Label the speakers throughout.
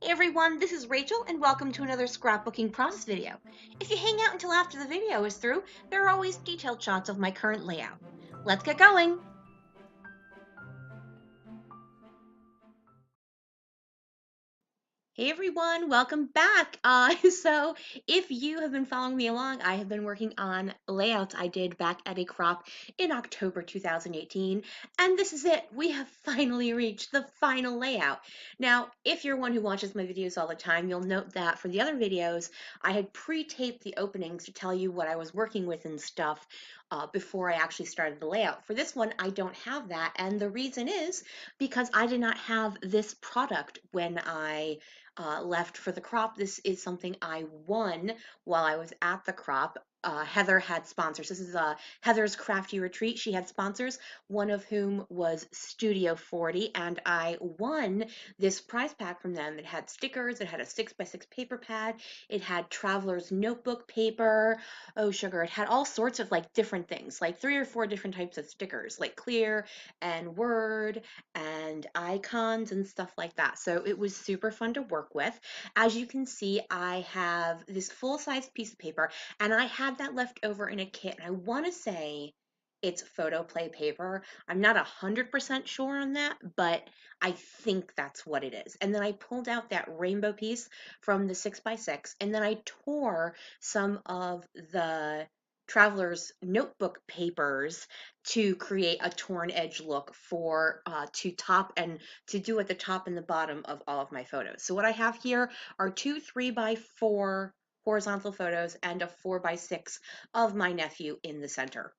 Speaker 1: Hey everyone, this is Rachel and welcome to another scrapbooking process video. If you hang out until after the video is through, there are always detailed shots of my current layout. Let's get going! Hey everyone, welcome back. So if you have been following me along, I have been working on layouts I did back at a crop in October 2018, and this is it. We have finally reached the final layout. Now, if you're one who watches my videos all the time, you'll note that for the other videos, I had pre-taped the openings to tell you what I was working with and stuff before I actually started the layout. For this one, I don't have that, and the reason is because I did not have this product when I left for the crop. This is something I won while I was at the crop. Heather had sponsors. This is Heather's Crafty Retreat. She had sponsors, one of whom was Studio 40, and I won this prize pack from them. It had stickers, it had a 6x6 paper pad, it had traveler's notebook paper, oh sugar, it had all sorts of like different things, like 3 or 4 different types of stickers, like clear and word and icons and stuff like that. So it was super fun to work with. As you can see, I have this full-size piece of paper and I had that left over in a kit. And I want to say it's photo play paper. I'm not 100% sure on that, but I think that's what it is. And then I pulled out that rainbow piece from the 6x6 and then I tore some of the traveler's notebook papers to create a torn edge look for to top and to do at the top and the bottom of all of my photos. So what I have here are 2 3x4 horizontal photos and a 4x6 of my nephew in the center.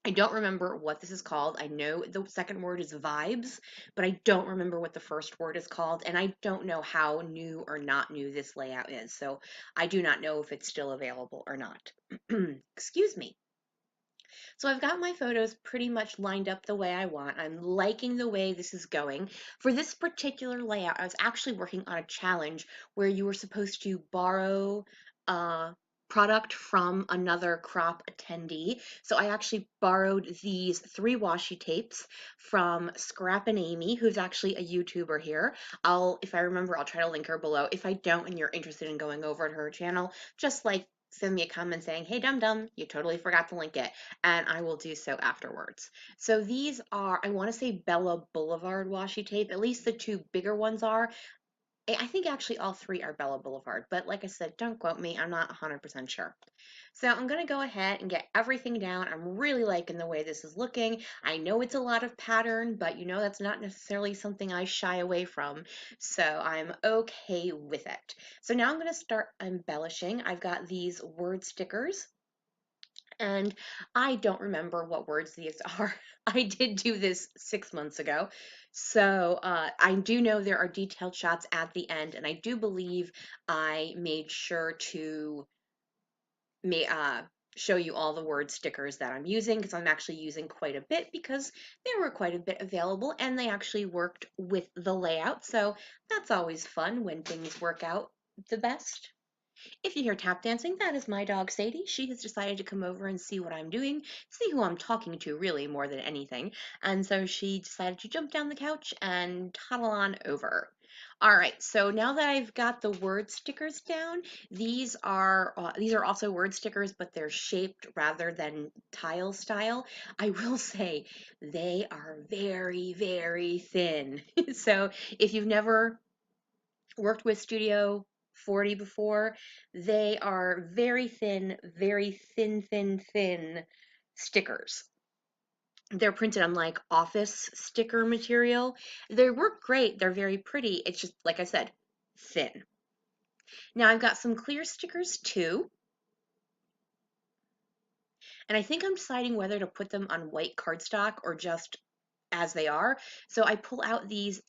Speaker 1: I don't remember what this is called. I know the second word is vibes, but I don't remember what the first word is called, and I don't know how new or not new this layout is, so I do not know if it's still available or not. Excuse me. So I've got my photos pretty much lined up the way I want. I'm liking the way this is going. For this particular layout, I was actually working on a challenge where you were supposed to borrow product from another crop attendee. So I actually borrowed these 3 washi tapes from Scrap and Amy, who's actually a YouTuber here. If I remember, I'll try to link her below. If I don't and you're interested in going over to her channel, just like send me a comment saying, hey, dum dum, you totally forgot to link it, and I will do so afterwards. So these are, I want to say Bella Boulevard washi tape, at least the 2 bigger ones are. I think actually all 3 are Bella Boulevard, but like I said, don't quote me, I'm not 100% sure. So I'm going to go ahead and get everything down. I'm really liking the way this is looking. I know it's a lot of pattern, but you know that's not necessarily something I shy away from, so I'm okay with it. So now I'm going to start embellishing. I've got these word stickers and I don't remember what words these are. I did do this 6 months ago. So I do know there are detailed shots at the end, and I do believe I made sure to uh, show you all the word stickers that I'm using because I'm actually using quite a bit because there were quite a bit available and they actually worked with the layout. So that's always fun when things work out the best. If you hear tap dancing, that is my dog Sadie. She has decided to come over and see what I'm doing, see who I'm talking to really more than anything. And so she decided to jump down the couch and toddle on over. All right, so now that I've got the word stickers down, these are also word stickers, but they're shaped rather than tile style. I will say they are very, very thin. So if you've never worked with Studio 40 before, they are very thin, thin, thin stickers. They're printed on like office sticker material. They work great. They're very pretty. It's just, like I said, thin. Now I've got some clear stickers too. And I think I'm deciding whether to put them on white cardstock or just as they are. So I pull out these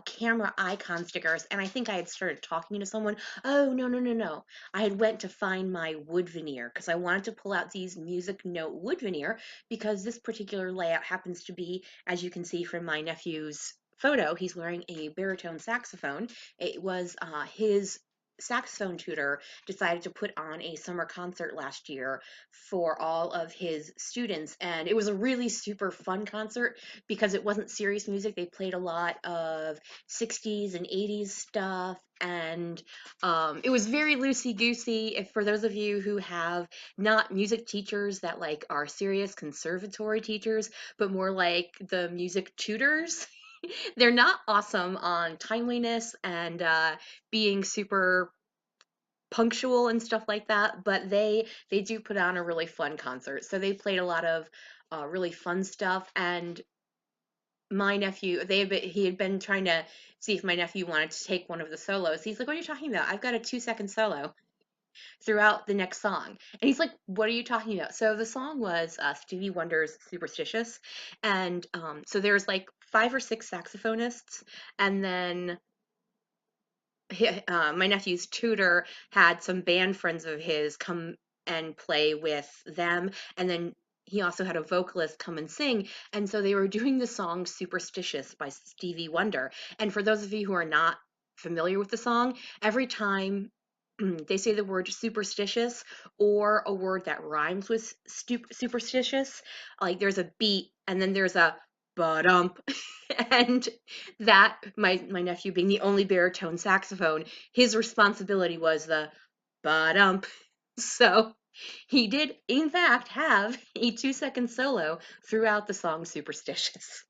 Speaker 1: camera icon stickers, and I think I had started talking to someone. Oh, no, no, no, no. I had went to find my wood veneer because I wanted to pull out these music note wood veneer because this particular layout happens to be, as you can see from my nephew's photo, he's wearing a baritone saxophone. It was his saxophone tutor decided to put on a summer concert last year for all of his students. And it was a really super fun concert because it wasn't serious music. They played a lot of 60s and 80s stuff. And it was very loosey goosey. If for those of you who have not music teachers that like are serious conservatory teachers, but more like the music tutors, they're not awesome on timeliness and being super punctual and stuff like that, but they do put on a really fun concert. So they played a lot of really fun stuff, and my nephew, he had been trying to see if my nephew wanted to take one of the solos. He's like, "What are you talking about? I've got a 2 second solo throughout the next song." And he's like, "What are you talking about?" So the song was Stevie Wonder's "Superstitious," and so there's like 5 or 6 saxophonists, and then my nephew's tutor had some band friends of his come and play with them, and then he also had a vocalist come and sing, and so they were doing the song "Superstitious" by Stevie Wonder. And for those of you who are not familiar with the song, every time they say the word superstitious or a word that rhymes with superstitious, like there's a beat and then there's a ba-dump. And that my nephew being the only baritone saxophone, his responsibility was the ba-dump. So he did in fact have a 2 second solo throughout the song Superstitious.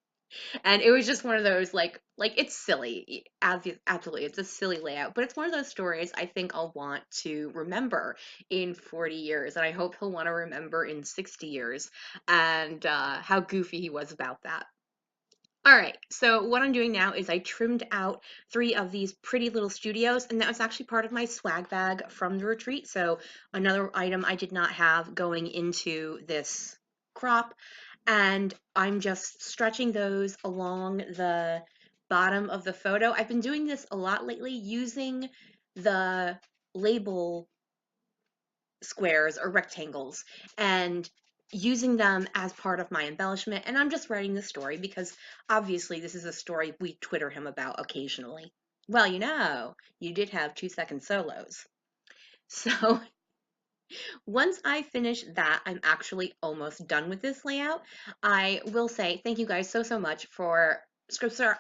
Speaker 1: And it was just one of those like it's silly. Absolutely, it's a silly layout, but it's one of those stories I think I'll want to remember in 40 years, and I hope he'll want to remember in 60 years, and how goofy he was about that. All right, so what I'm doing now is I trimmed out 3 of these pretty little studios, and that was actually part of my swag bag from the retreat. So another item I did not have going into this crop, and I'm just stretching those along the bottom of the photo. I've been doing this a lot lately using the label squares or rectangles and using them as part of my embellishment. And I'm just writing the story because obviously this is a story we Twitter him about occasionally. Well, you did have 2 second solos. So once I finish that, I'm actually almost done with this layout. I will say thank you guys so much for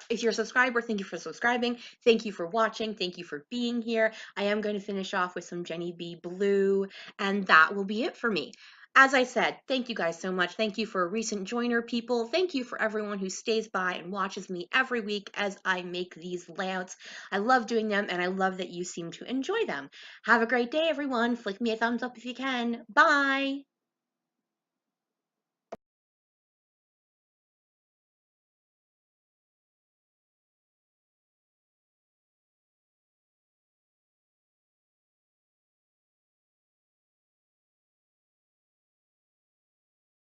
Speaker 1: if you're a subscriber, thank you for subscribing. Thank you for watching. Thank you for being here. I am going to finish off with some Jenny B Blue, and that will be it for me. As I said, thank you guys so much. Thank you for recent joiner people. Thank you for everyone who stays by and watches me every week as I make these layouts. I love doing them, and I love that you seem to enjoy them. Have a great day, everyone. Flick me a thumbs up if you can. Bye.